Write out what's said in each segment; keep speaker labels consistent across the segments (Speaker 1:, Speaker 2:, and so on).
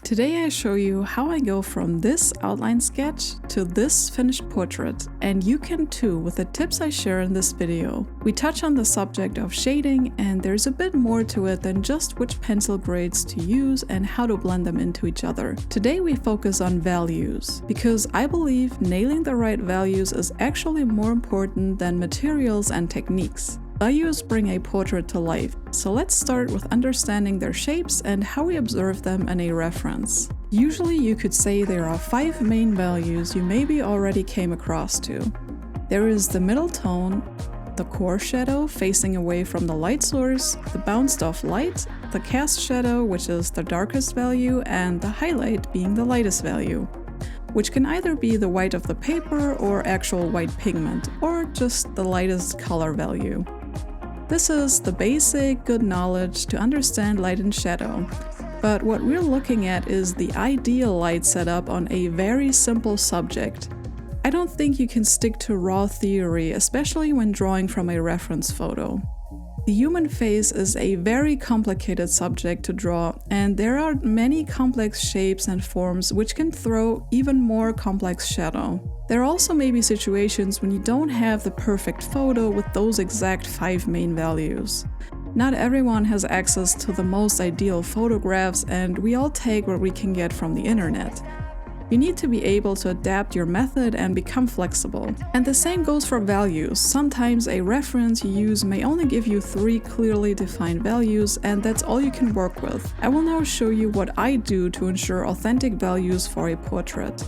Speaker 1: Today I show you how I go from this outline sketch to this finished portrait, and you can too with the tips I share in this video. We touch on the subject of shading, and there's a bit more to it than just which pencil grades to use and how to blend them into each other. Today we focus on values, because I believe nailing the right values is actually more important than materials and techniques. Values bring a portrait to life, so let's start with understanding their shapes and how we observe them in a reference. Usually you could say there are 5 main values you maybe already came across to. There is the middle tone, the core shadow facing away from the light source, the bounced off light, the cast shadow, which is the darkest value, and the highlight being the lightest value, which can either be the white of the paper or actual white pigment, or just the lightest color value. This is the basic, good knowledge to understand light and shadow, but what we're looking at is the ideal light setup on a very simple subject. I don't think you can stick to raw theory, especially when drawing from a reference photo. The human face is a very complicated subject to draw, and there are many complex shapes and forms which can throw even more complex shadow. There also may be situations when you don't have the perfect photo with those exact 5 main values. Not everyone has access to the most ideal photographs, and we all take what we can get from the internet. You need to be able to adapt your method and become flexible. And the same goes for values. Sometimes a reference you use may only give you 3 clearly defined values, and that's all you can work with. I will now show you what I do to ensure authentic values for a portrait.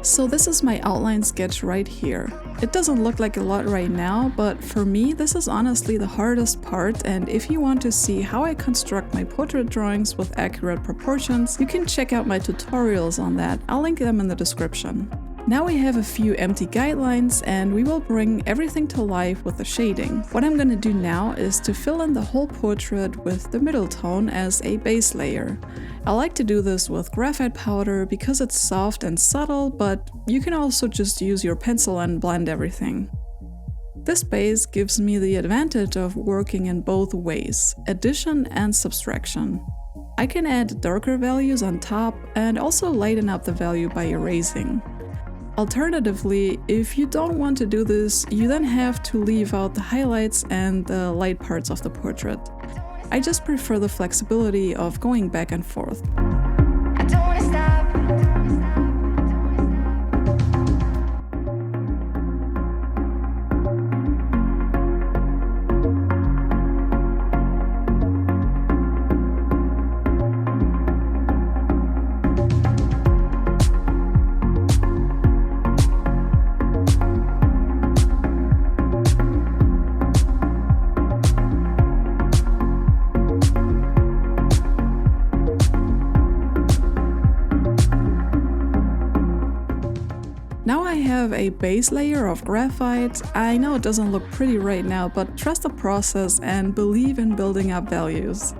Speaker 1: So this is my outline sketch right here. It doesn't look like a lot right now, but for me this is honestly the hardest part, and if you want to see how I construct my portrait drawings with accurate proportions, you can check out my tutorials on that. I'll link them in the description. Now we have a few empty guidelines, and we will bring everything to life with the shading. What I'm going to do now is to fill in the whole portrait with the middle tone as a base layer. I like to do this with graphite powder because it's soft and subtle, but you can also just use your pencil and blend everything. This base gives me the advantage of working in both ways, addition and subtraction. I can add darker values on top and also lighten up the value by erasing. Alternatively, if you don't want to do this, you then have to leave out the highlights and the light parts of the portrait. I just prefer the flexibility of going back and forth.
Speaker 2: I don't wanna stop.
Speaker 1: Now I have a base layer of graphite. I know it doesn't look pretty right now, but trust the process and believe in building up values.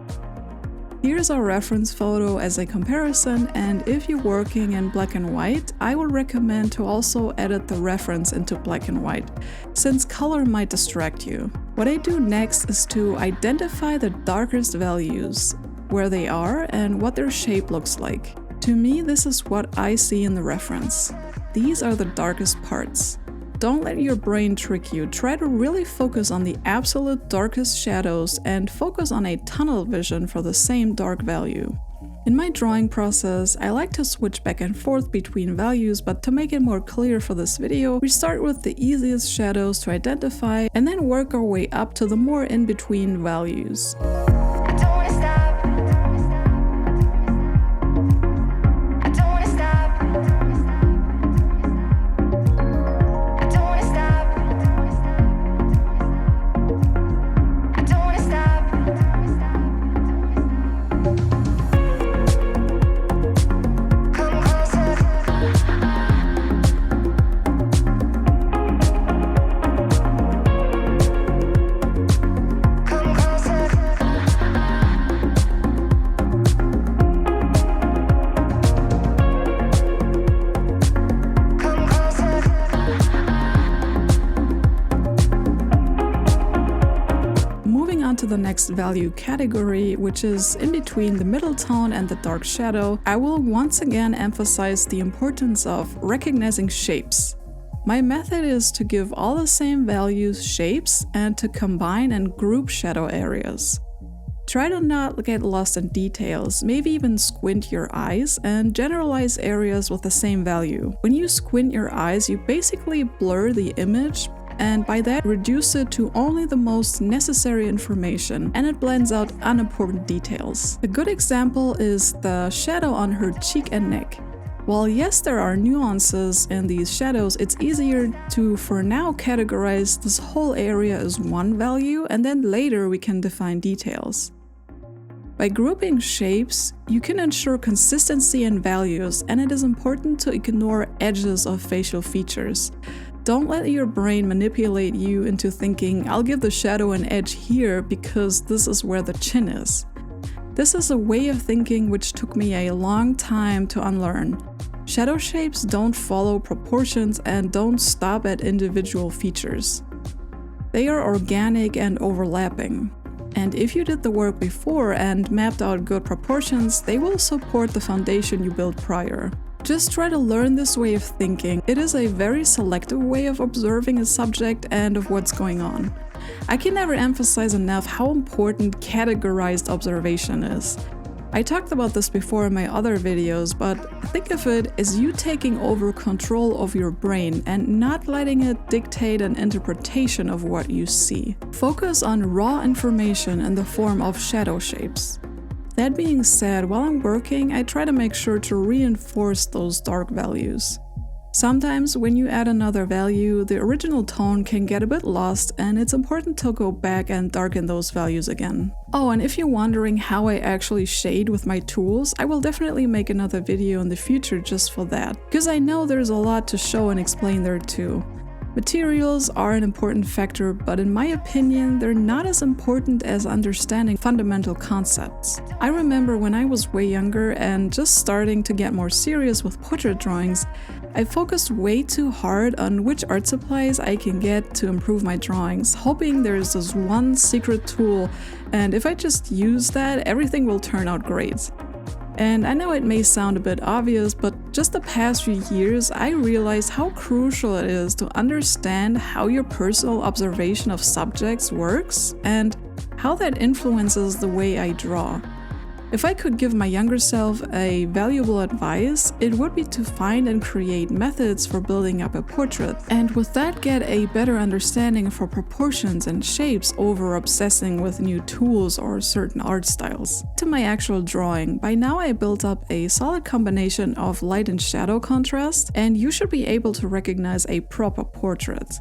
Speaker 1: Here's our reference photo as a comparison, and if you're working in black and white, I would recommend to also edit the reference into black and white, since color might distract you. What I do next is to identify the darkest values, where they are and what their shape looks like. To me, this is what I see in the reference. These are the darkest parts. Don't let your brain trick you. Try to really focus on the absolute darkest shadows and focus on a tunnel vision for the same dark value. In my drawing process, I like to switch back and forth between values, but to make it more clear for this video, we start with the easiest shadows to identify and then work our way up to the more in-between values.
Speaker 2: I don't wanna stop. I don't wanna stop. I don't wanna stop. I don't wanna stop. Come closer. Come closer.
Speaker 1: to the next value category, which is in between the middle tone and the dark shadow, I will once again emphasize the importance of recognizing shapes. My method is to give all the same values shapes and to combine and group shadow areas. Try to not get lost in details, maybe even squint your eyes and generalize areas with the same value. When you squint your eyes, you basically blur the image and by that reduce it to only the most necessary information, and it blends out unimportant details. A good example is the shadow on her cheek and neck. While yes, there are nuances in these shadows, it's easier to, for now, categorize this whole area as one value, and then later we can define details. By grouping shapes, you can ensure consistency in values, and it is important to ignore edges of facial features. Don't let your brain manipulate you into thinking, I'll give the shadow an edge here because this is where the chin is. This is a way of thinking which took me a long time to unlearn. Shadow shapes don't follow proportions and don't stop at individual features. They are organic and overlapping. And if you did the work before and mapped out good proportions, they will support the foundation you built prior. Just try to learn this way of thinking. It is a very selective way of observing a subject and of what's going on. I can never emphasize enough how important categorized observation is. I talked about this before in my other videos, but think of it as you taking over control of your brain and not letting it dictate an interpretation of what you see. Focus on raw information in the form of shadow shapes. That being said, while I'm working, I try to make sure to reinforce those dark values. Sometimes when you add another value, the original tone can get a bit lost, and it's important to go back and darken those values again. Oh, and if you're wondering how I actually shade with my tools, I will definitely make another video in the future just for that, because I know there's a lot to show and explain there too. Materials are an important factor, but in my opinion, they're not as important as understanding fundamental concepts. I remember when I was way younger and just starting to get more serious with portrait drawings, I focused way too hard on which art supplies I can get to improve my drawings, hoping there's this one secret tool, and if I just use that, everything will turn out great. And I know it may sound a bit obvious, but just the past few years, I realized how crucial it is to understand how your personal observation of subjects works and how that influences the way I draw. If I could give my younger self a valuable advice, it would be to find and create methods for building up a portrait, and with that get a better understanding for proportions and shapes over obsessing with new tools or certain art styles. To my actual drawing, by now I built up a solid combination of light and shadow contrast, and you should be able to recognize a proper portrait.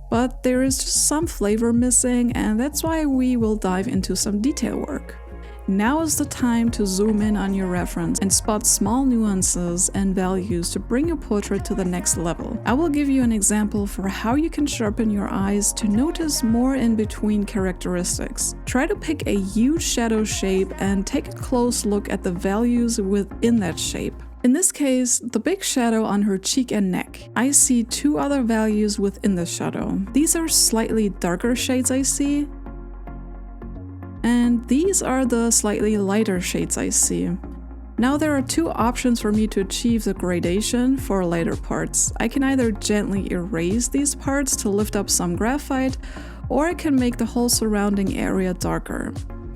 Speaker 1: But there is just some flavor missing, and that's why we will dive into some detail work. Now is the time to zoom in on your reference and spot small nuances and values to bring your portrait to the next level. I will give you an example for how you can sharpen your eyes to notice more in between characteristics. Try to pick a huge shadow shape and take a close look at the values within that shape. In this case, the big shadow on her cheek and neck. I see two other values within the shadow. These are slightly darker shades I see, and these are the slightly lighter shades I see. Now there are two options for me to achieve the gradation for lighter parts. I can either gently erase these parts to lift up some graphite, or I can make the whole surrounding area darker.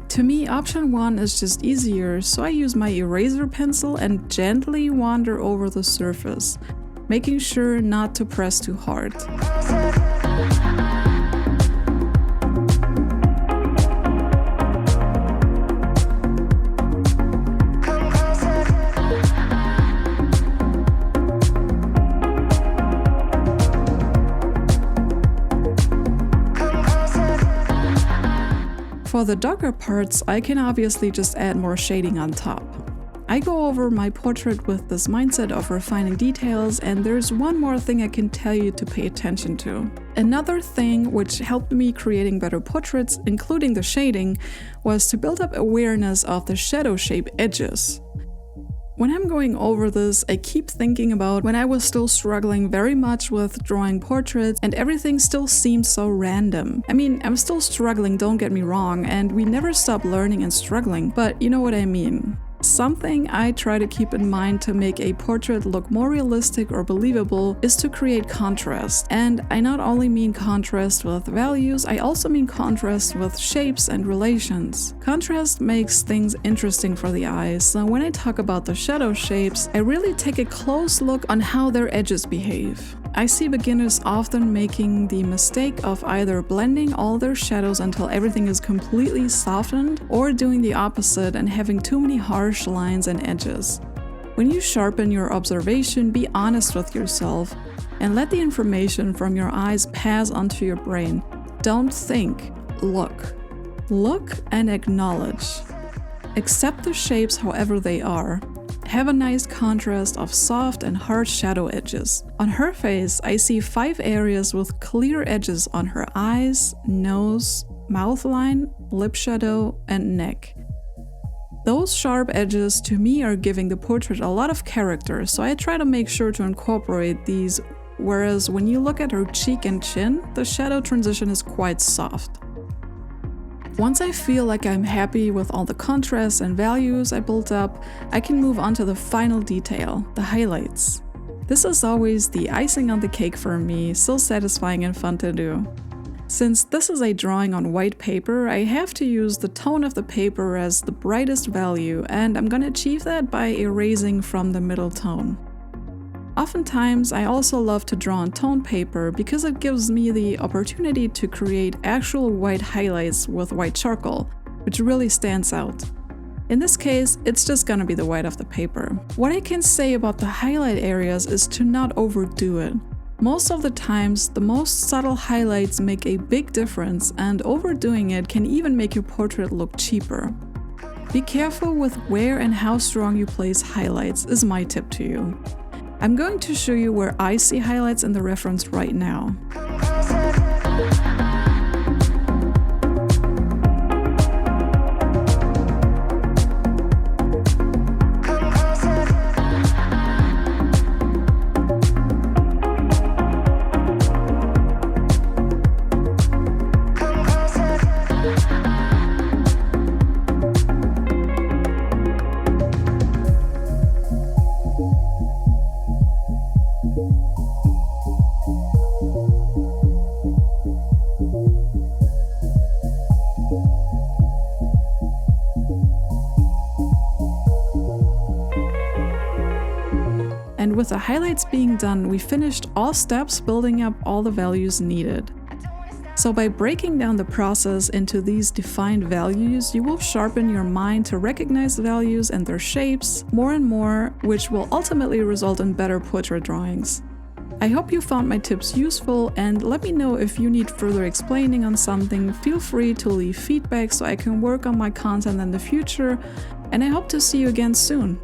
Speaker 1: To me, option 1 is just easier, so I use my eraser pencil and gently wander over the surface, making sure not to press too hard. For the darker parts, I can obviously just add more shading on top. I go over my portrait with this mindset of refining details, and there's one more thing I can tell you to pay attention to. Another thing which helped me creating better portraits, including the shading, was to build up awareness of the shadow shape edges. When I'm going over this, I keep thinking about when I was still struggling very much with drawing portraits and everything still seemed so random. I mean, I'm still struggling, don't get me wrong, and we never stop learning and struggling, but you know what I mean. Something I try to keep in mind to make a portrait look more realistic or believable is to create contrast. And I not only mean contrast with values, I also mean contrast with shapes and relations. Contrast makes things interesting for the eyes, so when I talk about the shadow shapes, I really take a close look on how their edges behave. I see beginners often making the mistake of either blending all their shadows until everything is completely softened, or doing the opposite and having too many harsh lines and edges. When you sharpen your observation, be honest with yourself and let the information from your eyes pass onto your brain. Don't think, look. Look and acknowledge. Accept the shapes however they are. Have a nice contrast of soft and hard shadow edges. On her face, I see 5 areas with clear edges on her eyes, nose, mouth line, lip shadow, and neck. Those sharp edges to me are giving the portrait a lot of character, so I try to make sure to incorporate these, whereas when you look at her cheek and chin, the shadow transition is quite soft. Once I feel like I'm happy with all the contrasts and values I built up, I can move on to the final detail, the highlights. This is always the icing on the cake for me, so satisfying and fun to do. Since this is a drawing on white paper, I have to use the tone of the paper as the brightest value, and I'm gonna achieve that by erasing from the middle tone. Oftentimes, I also love to draw on toned paper because it gives me the opportunity to create actual white highlights with white charcoal, which really stands out. In this case, it's just gonna be the white of the paper. What I can say about the highlight areas is to not overdo it. Most of the times, the most subtle highlights make a big difference, and overdoing it can even make your portrait look cheaper. Be careful with where and how strong you place highlights is my tip to you. I'm going to show you where I see highlights in the reference right now. And with the highlights being done, we finished all steps building up all the values needed. So by breaking down the process into these defined values, you will sharpen your mind to recognize values and their shapes more and more, which will ultimately result in better portrait drawings. I hope you found my tips useful, and let me know if you need further explaining on something. Feel free to leave feedback so I can work on my content in the future, and I hope to see you again soon.